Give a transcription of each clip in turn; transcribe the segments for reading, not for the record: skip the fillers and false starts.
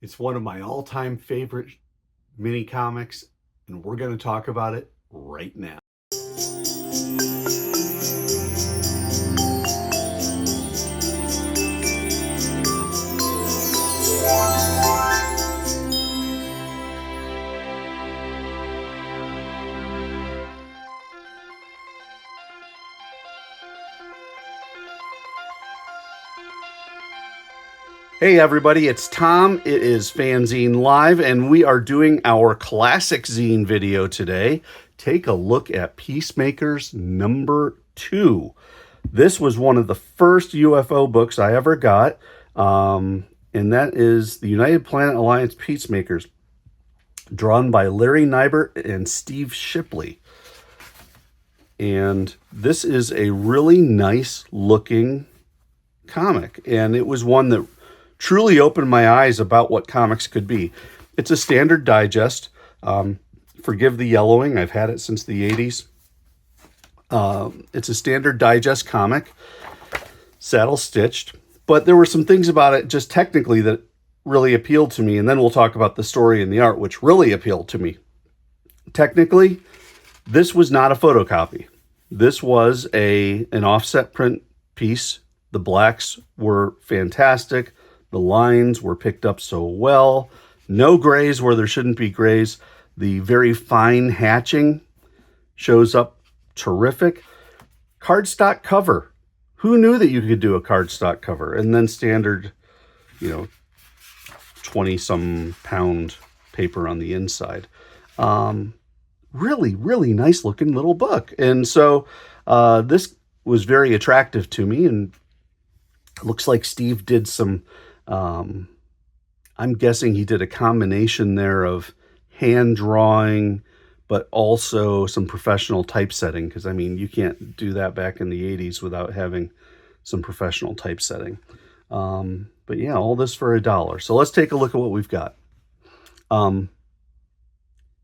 It's one of my all-time favorite mini comics, and we're going to talk about it right now. Hey everybody, it's Tom. It is FANzine Live, and we are doing our classic zine video today. Take a look at Peacemakers number 2. This was one of the first UFO books I ever got, and that is the United Planet Alliance Peacemakers, drawn by Larry Nibert and Steve Shipley. And this is a really nice looking comic, and it was one that truly opened my eyes about what comics could be. It's a standard digest. Forgive the yellowing. I've had it since the 80s. It's a standard digest comic, saddle stitched, but there were some things about it just technically that really appealed to me. And then we'll talk about the story and the art, which really appealed to me. Technically, this was not a photocopy. This was an offset print piece. The blacks were fantastic. The lines were picked up so well. No grays where there shouldn't be grays. The very fine hatching shows up terrific. Cardstock cover. Who knew that you could do a cardstock cover? And then standard, 20-some pound paper on the inside. Really, really nice looking little book. And so this was very attractive to me. And it looks like Steve did some... I'm guessing he did a combination there of hand drawing, but also some professional typesetting. Because, you can't do that back in the 80s without having some professional typesetting. But yeah, all this for $1. So let's take a look at what we've got.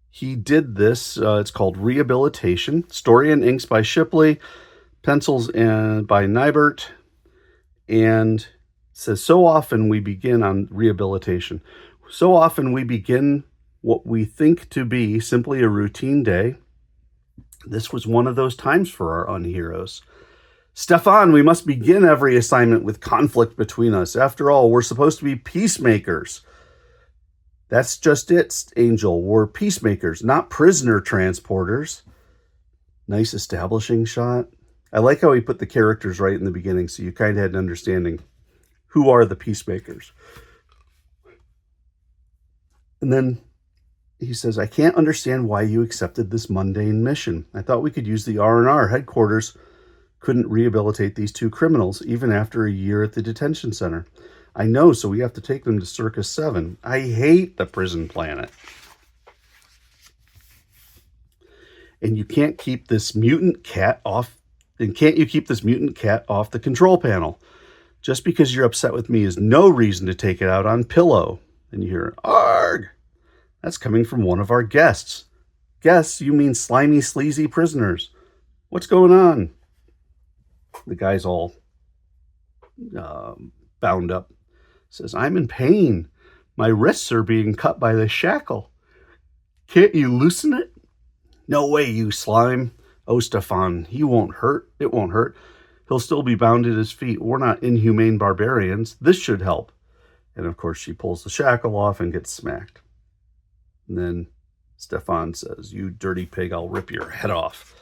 He did this. It's called Rehabilitation. Story and inks by Shipley. Pencils by Nibert. And says, so often we begin on rehabilitation. So often we begin what we think to be simply a routine day. This was one of those times for our unheroes. Stefan, we must begin every assignment with conflict between us. After all, we're supposed to be peacemakers. That's just it, Angel. We're peacemakers, not prisoner transporters. Nice establishing shot. I like how he put the characters right in the beginning, so you kind of had an understanding. Who are the peacemakers? And then he says, I can't understand why you accepted this mundane mission. I thought we could use the R&R headquarters. Couldn't rehabilitate these 2 criminals, even after a year at the detention center. I know, so we have to take them to Circus 7. I hate the prison planet. And you can't keep this mutant cat off. And can't you keep this mutant cat off the control panel? Just because you're upset with me is no reason to take it out on Pillow. And you hear, arg! That's coming from one of our guests. Guests? You mean slimy, sleazy prisoners. What's going on? The guy's all bound up. Says, I'm in pain. My wrists are being cut by the shackle. Can't you loosen it? No way, you slime. Oh, Stefan, he won't hurt. It won't hurt. He'll still be bound at his feet. We're not inhumane barbarians. This should help. And of course, she pulls the shackle off and gets smacked. And then Stefan says, you dirty pig, I'll rip your head off.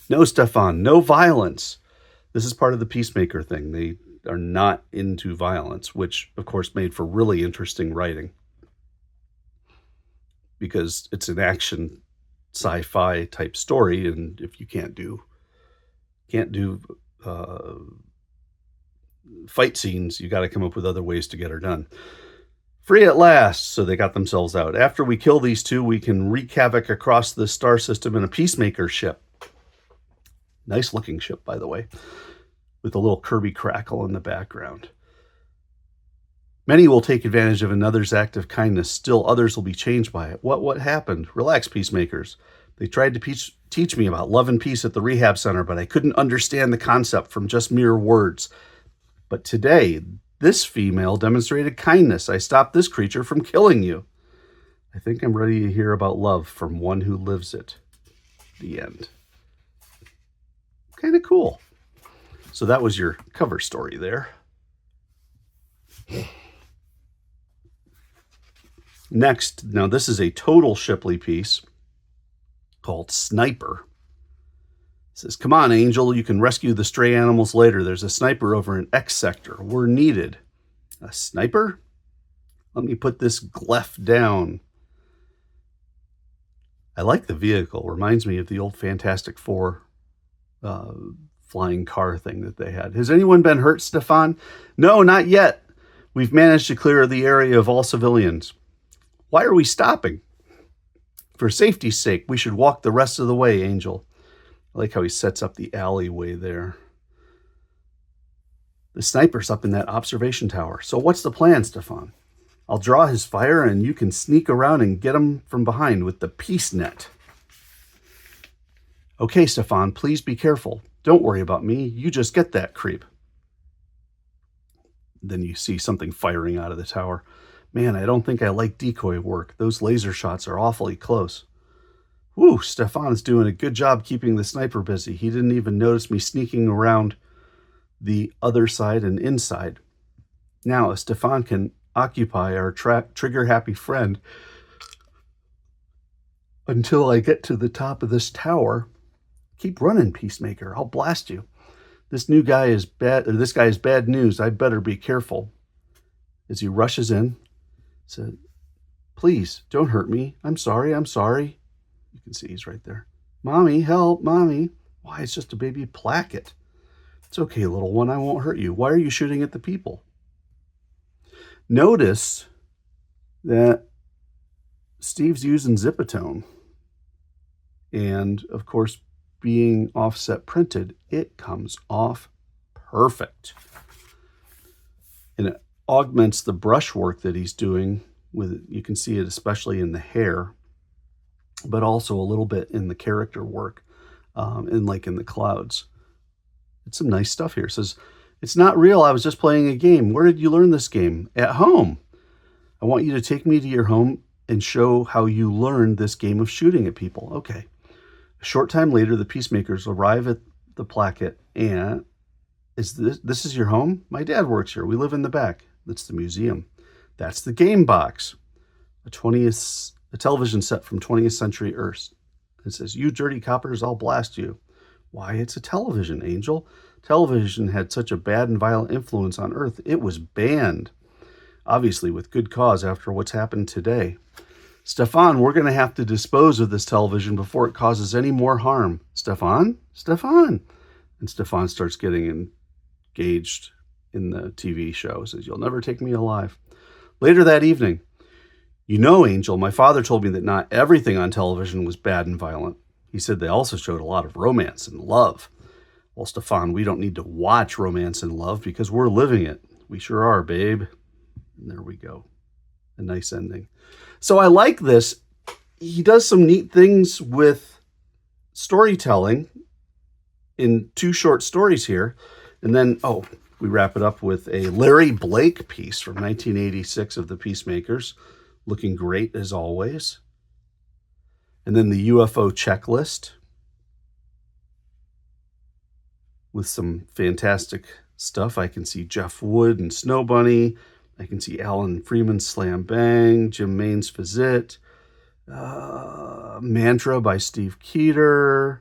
No, Stefan, no violence. This is part of the Peacemaker thing. They are not into violence, which of course made for really interesting writing. Because it's an action sci-fi type story, and if you can't do fight scenes, you got to come up with other ways to get her done. Free at last, so they got themselves out. After we kill these 2, we can wreak havoc across the star system in a Peacemaker ship. Nice looking ship, by the way, with a little Kirby crackle in the background. Many will take advantage of another's act of kindness. Still, others will be changed by it. What happened? Relax, peacemakers. They tried to teach me about love and peace at the rehab center, but I couldn't understand the concept from just mere words. But today, This female demonstrated kindness. I stopped this creature from killing you. I think I'm ready to hear about love from one who lives it. The end. Kind of cool. So that was your cover story there. Next, now this is a total Shipley piece called Sniper. It says, come on, Angel, you can rescue the stray animals later. There's a sniper over in X sector. We're needed. A sniper? Let me put this gleph down. I like the vehicle. Reminds me of the old Fantastic Four flying car thing that they had. Has anyone been hurt, Stefan? No, not yet. We've managed to clear the area of all civilians. Why are we stopping? For safety's sake, we should walk the rest of the way, Angel. I like how he sets up the alleyway there. The sniper's up in that observation tower. So what's the plan, Stefan? I'll draw his fire and you can sneak around and get him from behind with the peace net. Okay, Stefan, please be careful. Don't worry about me. You just get that creep. Then you see something firing out of the tower. Man, I don't think I like decoy work. Those laser shots are awfully close. Whew, Stefan's doing a good job keeping the sniper busy. He didn't even notice me sneaking around the other side and inside. Now, if Stefan can occupy our trigger-happy friend until I get to the top of this tower, keep running, Peacemaker. I'll blast you. This guy is bad news. I'd better be careful. As he rushes in, said, please, don't hurt me. I'm sorry. You can see he's right there. Mommy, help, Mommy. Why, it's just a baby placket. It's okay, little one. I won't hurt you. Why are you shooting at the people? Notice that Steve's using Zipatone. And, of course, being offset printed, it comes off perfect. And it augments the brushwork that he's doing with, you can see it especially in the hair, but also a little bit in the character work, and like in the clouds. It's some nice stuff here. It says, it's not real. I was just playing a game. Where did you learn this game? At home. I want you to take me to your home and show how you learned this game of shooting at people. Okay. A short time later, the Peacemakers arrive at the placket and this is your home? My dad works here. We live in the back. That's the museum. That's the game box. A television set from 20th century Earth. It says, you dirty coppers, I'll blast you. Why, it's a television, Angel. Television had such a bad and violent influence on Earth, it was banned. Obviously with good cause after what's happened today. Stefan, we're going to have to dispose of this television before it causes any more harm. Stefan? And Stefan starts getting engaged in the TV show. Says, you'll never take me alive. Later that evening, you know, Angel, my father told me that not everything on television was bad and violent. He said they also showed a lot of romance and love. Well, Stefan, we don't need to watch romance and love because we're living it. We sure are, babe. And there we go. A nice ending. So I like this. He does some neat things with storytelling in 2 short stories here. And then, we wrap it up with a Larry Blake piece from 1986 of the Peacemakers. Looking great as always. And then the UFO checklist with some fantastic stuff. I can see Jeff Wood and Snow Bunny. I can see Alan Freeman's Slam Bang, Jim Main's Fizit, Mantra by Steve Keeter.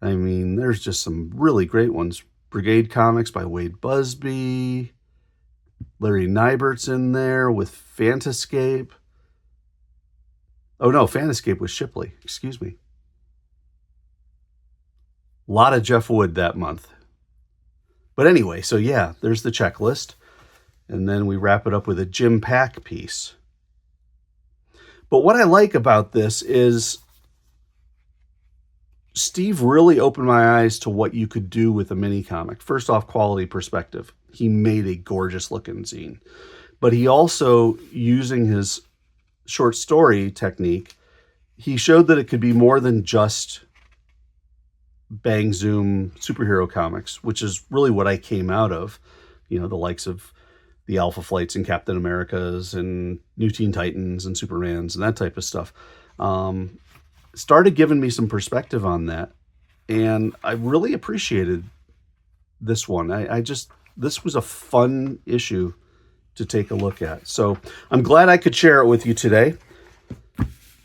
I mean, there's just some really great ones. Brigade Comics by Wade Busby. Larry Nibert's in there with Fantascape. Oh no, Fantascape was Shipley. Excuse me. A lot of Jeff Wood that month. But anyway, so yeah, there's the checklist. And then we wrap it up with a Jim Pack piece. But what I like about this is Steve really opened my eyes to what you could do with a mini comic. First off, quality perspective. He made a gorgeous looking zine. But he also, using his short story technique, he showed that it could be more than just bang zoom superhero comics, which is really what I came out of. You know, the likes of the Alpha Flights and Captain Americas and New Teen Titans and Supermans and that type of stuff. Started giving me some perspective on that. And I really appreciated this one. This was a fun issue to take a look at. So I'm glad I could share it with you today.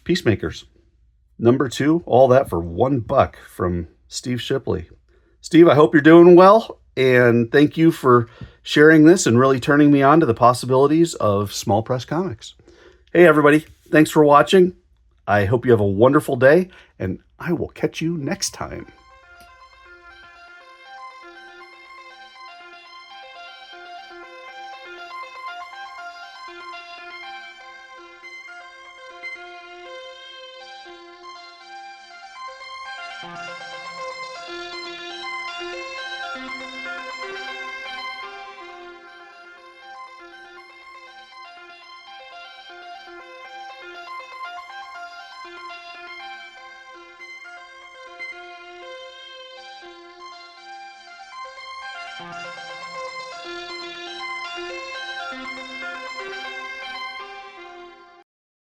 Peacemakers, #2, all that for $1 from Steve Shipley. Steve, I hope you're doing well, and thank you for sharing this and really turning me on to the possibilities of small press comics. Hey, everybody, thanks for watching. I hope you have a wonderful day, and I will catch you next time.